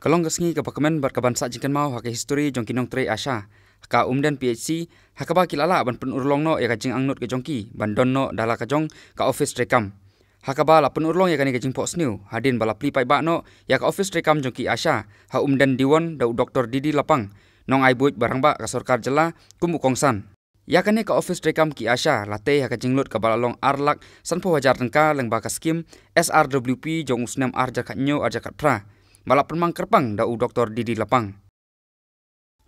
Kalong kesngi ke pakamen berkabansa jingkan mau hak history jong kinong tre ASHA ASHA Umden PHC hakaba kilala ban penurlong no ya kajing angnut ke jongki bandon no dala kajong ka office treikam hakaba la penurlong ya kani kajing pos new hadin bala pli pai ba no ya ka office treikam jongki ASHA ha Umden diwan dau Dr. Didi lapang nong ai buit barang ba ka sarkar jela kumu kongsan ya kani ka office treikam ki ASHA late ha kajing lut ka balalong arlak sanpo wajar tengka Lyngba ka skhim SRWP jong usnam arja katnyo arja katpra balap permang kerpang dau Dr. Didi lapang.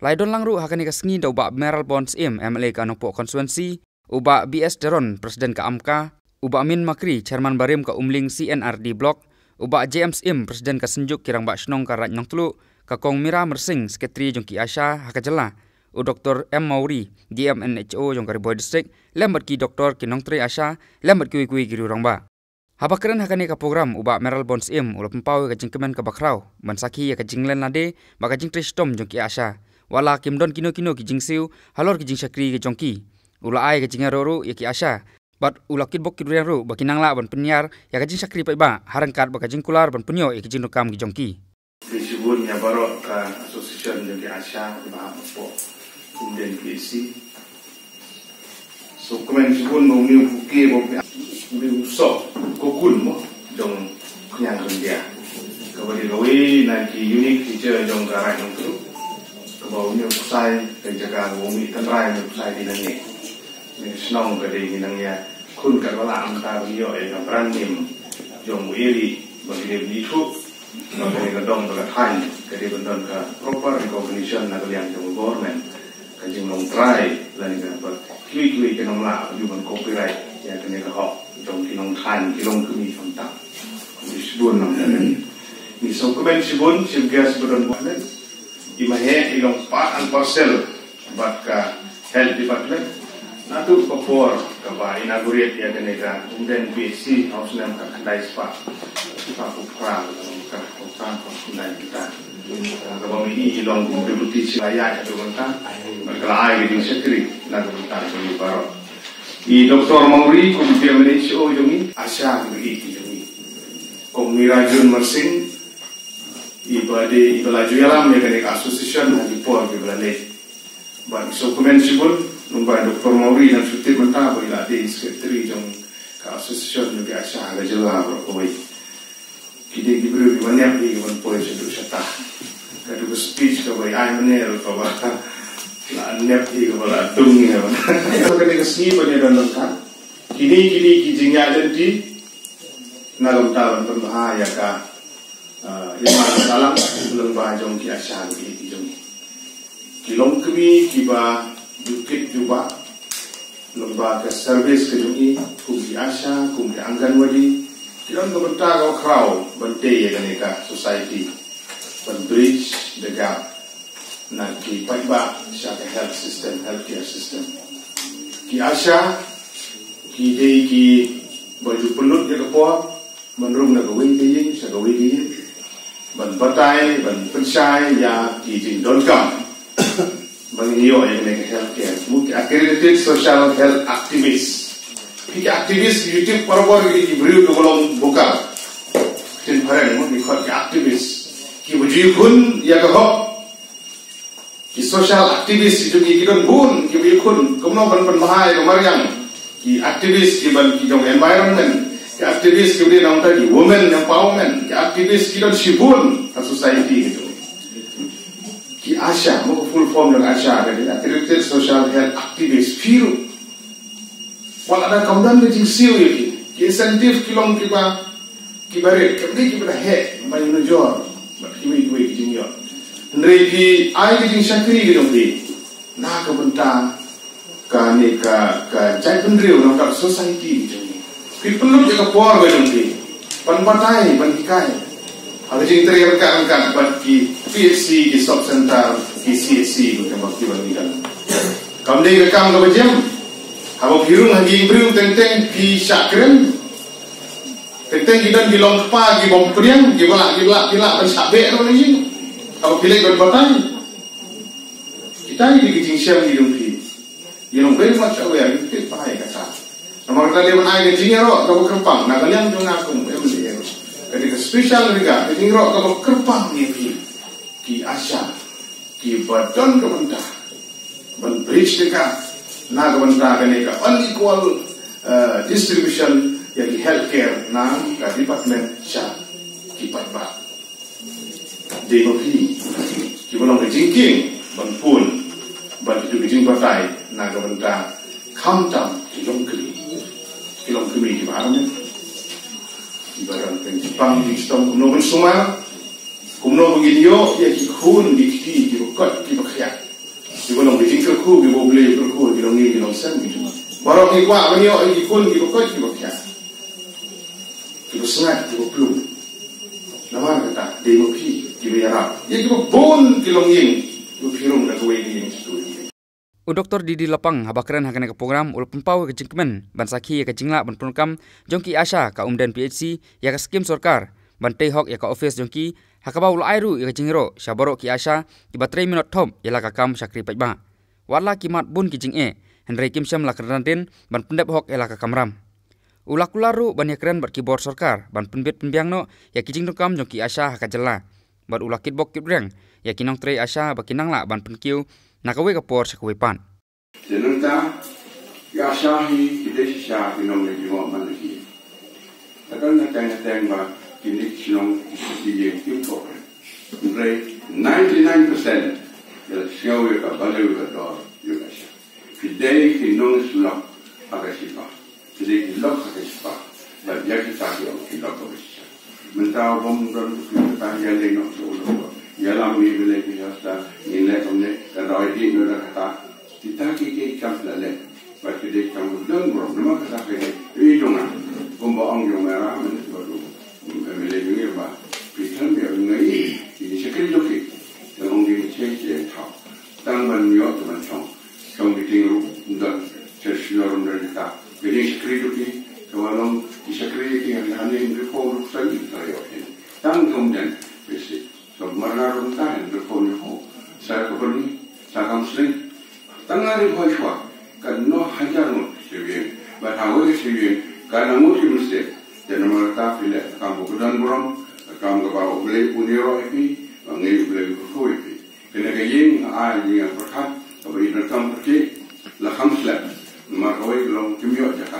Laidon langru hakani kasngi dau ba Meral Bonds MLA ka Nopo konstituensi, uba BS Deron Presiden ka Amka, uba Amin Makri Chairman Barim ka Umling CNRD Block, uba James Presiden ka Senjuk Kirang Ba Snong ka Ratnyong Telu, ka Kong Mira Mersing Sekretari jongki ASHA hakajela, u Dr. M Mauri DMNHO jong ka Bhoi District, lembat ki Dr. Kinong Tre ASHA, lembat kui giru rongba. Habakren hakani ka program uba Meral Bonds ulah pempau ka jingkemen ka bakrau bansaki ya ka jinglen lade baka jing tristom jongki ASHA wala kimdon kino ki jingsiu halor ki jing sakri ki jongki ula ai ka jingaroru ya ki ASHA bat ula kitbok ki ru bakinang la ban penyar ya ka jing sakri pai ba harangkat baka jing kular ban punyo ya ki jing nukam ki jongki disebutnya baru ka association jongki ASHA ba po Umden PHC so kemen sebut mau ni buki mau usok kokul mo dong kenyang kerja kembali gawe nanti unik feature dong garai dong tu kebaunya usai kerja bumi tenrai usai di nanti ni senang kerja di nanti kun kerala angka bio yang beranim dong iri bagi dia bisu bagi dia dong berkain kerja bendon ke proper recognition nak liang dong government kerja long try lain kan klik ke nomor jual copyright ya kena ke hok trong kinong than kilong kumi famta disebut namanya ni so kemen sibun sibgas bedon buat imahe ilong part and parcel bat ka health department natu kopor ka ba inaugurate ya kena ka Umden PHC house name ka kandai spa pura ka kota kandai kita ka ba mi ilong deputy silaya ka bentar berkelai di sekretari na bentar di baro i Dr. Mauri kumpiang NHO jongi ASHA ngi jongi kong mirajun mersing i bade i belaju yalam ya kene association di por di belale ban so commencable numba Dr. Mauri dan suti mentah bagi lade sekretari jong ka association di ASHA ga jela Bhoi kide gibru di banyak di ban poe sedu sata kadu speech ka bai ai menel ka ba la nep hi wala tung ni ba so kene kesni bane dan lengkap kini kijingnya jadi nalom taban berbahaya ka yang dalam Lyngba jong ki ASHA ki jong kilong kemi kiba bukit juba Lyngba ke service ke jong kum ki ASHA kum ki Anganwadi kilong ke benta kau crowd bente ya kene ka society ban bridge the gap nak ki paiba syaka health system healthcare system ki ASHA ki dei ki baju pelut ya kepo menurung na gawin kayin sa gawin kayin ban batay ban pensay ya ki jing dolkam mangiyo ya kene healthcare muki accredited social health activist ki activist YouTube parabor ki beriu to golong bokal tin paren mo ki activist ki baju kun ya ka ki social activist itu ki don bun ki bikun kumno ban bahai kemariang ki activist ki ban ki jong environment ki activist ki dia nang tadi women empowerment ki activist ki don sibun ka society gitu ki ASHA mo full form ng ASHA dari accredited social health activist firu wala ada kamdan ke siu ki incentive kilong ki ba ki bare ki ba he ba no jor ba ki wi ki jingyo Ndrei ki ai ki jing sakri ki dong di na ka benta ka ni ka jai pendriu na ka society ki perlu jaga por ba dong di pan patai ban kai ada jing teri ka angkat ban ki PHC ki sub center ki CHC ko ka bakti ban ni kan kam dei ka kam ka bajam habo hirung hagi briu teng ki sakren teng ki dan ki long pa ki bom priang ki bala ban sabe ro ni kalau pilih berbatai, kita ini kejingsiam hidup ini, yang very much aware itu bahaya kata. Nama kita dia menai kejingnya roh, kalau kerpang, nak kalian jangan aku, ketika spesial mereka, kejing roh kalau kerpang ni, ki ASHA ki badan kementerian ban bridge dekat na kementerian kaneka unequal distribution yang di healthcare na ka department sha ki patba de ko ki bolong jingking ban pun ban itu jing patai na kementerian kamtam ki longkli di mana ibarat kan Jepang di Jepang kuno pun semua kuno begini yo ya kikun dikti kikot kibakya ibolong dijingkel ku gibole ku gilongi gilongsan gitu baru kikwa banyo kikun kikot kibakya kibusangat kibuplum nama kata demoki kibiyara ya kibon kilonging kibirung na kuwe ni studi Dr. Didi Lapang habakran hakane ke program ul pempau ke jingkemen ban sakhi ke jingla ban program jongki ASHA ka Umden PHC ya ka skim sarkar ban tei hok ya ka office jongki hakaba ul airu ya ka jingro syaboro ki ASHA ki batrai minot thom ya la ka kam sakri pajba wala kimat bun ki jinge henry kimsam la kranten ban pendep hok ya la ka kamram ulakularu ban yakran bat ki bor sarkar ban penbet penbiang no ya ki jing kam jongki ASHA ka jella ban ulakit bok kibreng ya kinong trei ASHA bakinang la ban penkiu nakawe ka por sa kuwipan. Senanta ya shahi kideshi sha kinong le jimo manaki. Takal na tang ba kinik sinong kisiye kimpo. Ndre 99% ya shawe ka bale ka do yuga sha. Kidei kinong sulak agasipa. Kidei kilok agasipa. Ba yaki ta yo kilok agasipa. Menta bom don kita ya le no so yalam ni bile ki hasta inle komne kadai di no kata kita ki kam lale ba ki de kam don bro no kata ke e jonga gomba ang yo mera men ko do mele ni ba pitan ya ngai ki sekri do ki ong di che che ta tang ban yo to man chong chong di ting ru ndan che shyor ndan ta ki de sekri do ki to along ki sekri ki han ni ko ru sa ni ta yo tang kom den besi so marna runtahan berkoni ho saya kebeli saya kamsling tangari Bhoi shwa kan no hajar no sibien batawe sibien kana muti mesti dan mereka pilih kamu kedan brom kamu kebau beli uniro epi ngai beli Bhoi epi kena gayeng ai yang berkat bagi rekam pergi la khamsla markawai long kimyo jaka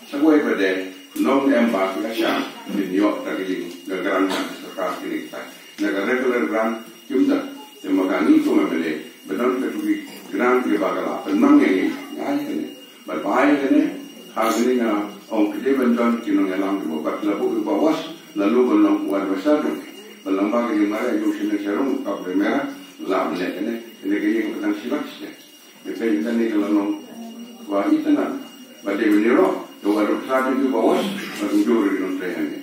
sagwai pada non emba kasha minyo taging gagaran serta kini kita naga regular grant kimda temagani ko mabele benar ketui grant ke bagala penang yang ngai kene bai kene hagini na ong kide benton kinong elang ko bat labu bawas lalu belong wan besar belong bagi mara yo sine serong ka primera la le kene ke yang petang silak se bepe intane kelong wa itana bade meniro to waru sabi ko bawas baru jori non trehan